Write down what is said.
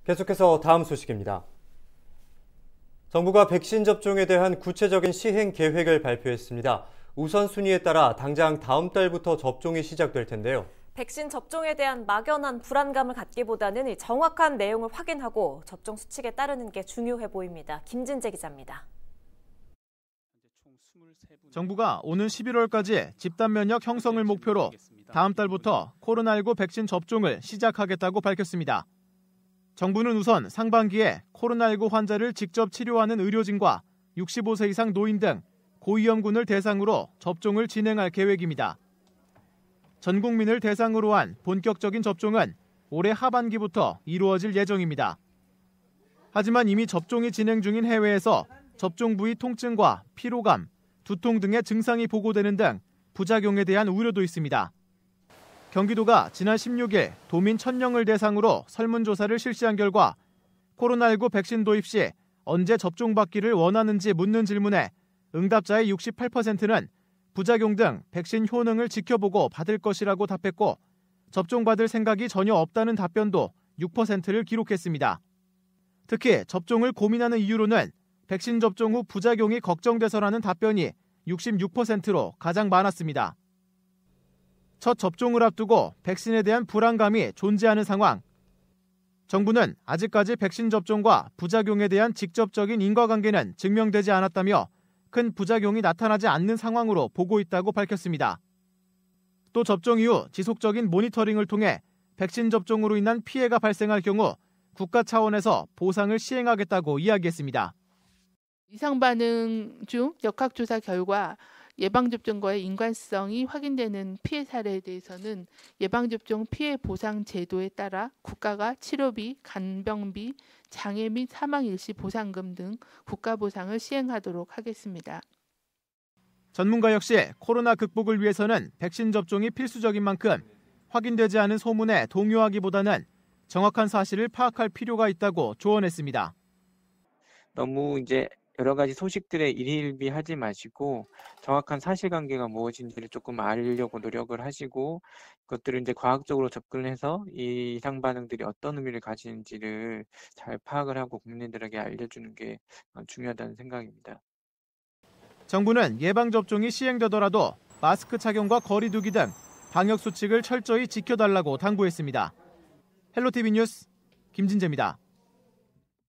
계속해서 다음 소식입니다. 정부가 백신 접종에 대한 구체적인 시행 계획을 발표했습니다. 우선순위에 따라 당장 다음 달부터 접종이 시작될 텐데요. 백신 접종에 대한 막연한 불안감을 갖기보다는 정확한 내용을 확인하고 접종 수칙에 따르는 게 중요해 보입니다. 김진재 기자입니다. 정부가 오는 11월까지 집단 면역 형성을 목표로 다음 달부터 코로나19 백신 접종을 시작하겠다고 밝혔습니다. 정부는 우선 상반기에 코로나19 환자를 직접 치료하는 의료진과 65세 이상 노인 등 고위험군을 대상으로 접종을 진행할 계획입니다. 전 국민을 대상으로 한 본격적인 접종은 올해 하반기부터 이루어질 예정입니다. 하지만 이미 접종이 진행 중인 해외에서 접종 부위 통증과 피로감, 두통 등의 증상이 보고되는 등 부작용에 대한 우려도 있습니다. 경기도가 지난 16일 도민 1,000명을 대상으로 설문조사를 실시한 결과 코로나19 백신 도입 시 언제 접종받기를 원하는지 묻는 질문에 응답자의 68%는 부작용 등 백신 효능을 지켜보고 받을 것이라고 답했고 접종받을 생각이 전혀 없다는 답변도 6%를 기록했습니다. 특히 접종을 고민하는 이유로는 백신 접종 후 부작용이 걱정돼서라는 답변이 66%로 가장 많았습니다. 첫 접종을 앞두고 백신에 대한 불안감이 존재하는 상황. 정부는 아직까지 백신 접종과 부작용에 대한 직접적인 인과관계는 증명되지 않았다며 큰 부작용이 나타나지 않는 상황으로 보고 있다고 밝혔습니다. 또 접종 이후 지속적인 모니터링을 통해 백신 접종으로 인한 피해가 발생할 경우 국가 차원에서 보상을 시행하겠다고 이야기했습니다. 이상 반응 중 역학조사 결과 예방접종과의 인과성이 확인되는 피해 사례에 대해서는 예방접종 피해 보상 제도에 따라 국가가 치료비, 간병비, 장애 및 사망 일시 보상금 등 국가 보상을 시행하도록 하겠습니다. 전문가 역시 코로나 극복을 위해서는 백신 접종이 필수적인 만큼 확인되지 않은 소문에 동요하기보다는 정확한 사실을 파악할 필요가 있다고 조언했습니다. 너무 여러 가지 소식들에 일희일비하지 마시고 정확한 사실관계가 무엇인지를 조금 알려고 노력을 하시고 그것들을 과학적으로 접근해서 이 이상 반응들이 어떤 의미를 가지는지를 잘 파악을 하고 국민들에게 알려주는 게 중요하다는 생각입니다. 정부는 예방접종이 시행되더라도 마스크 착용과 거리 두기 등 방역 수칙을 철저히 지켜달라고 당부했습니다. 헬로티비 뉴스 김진재입니다.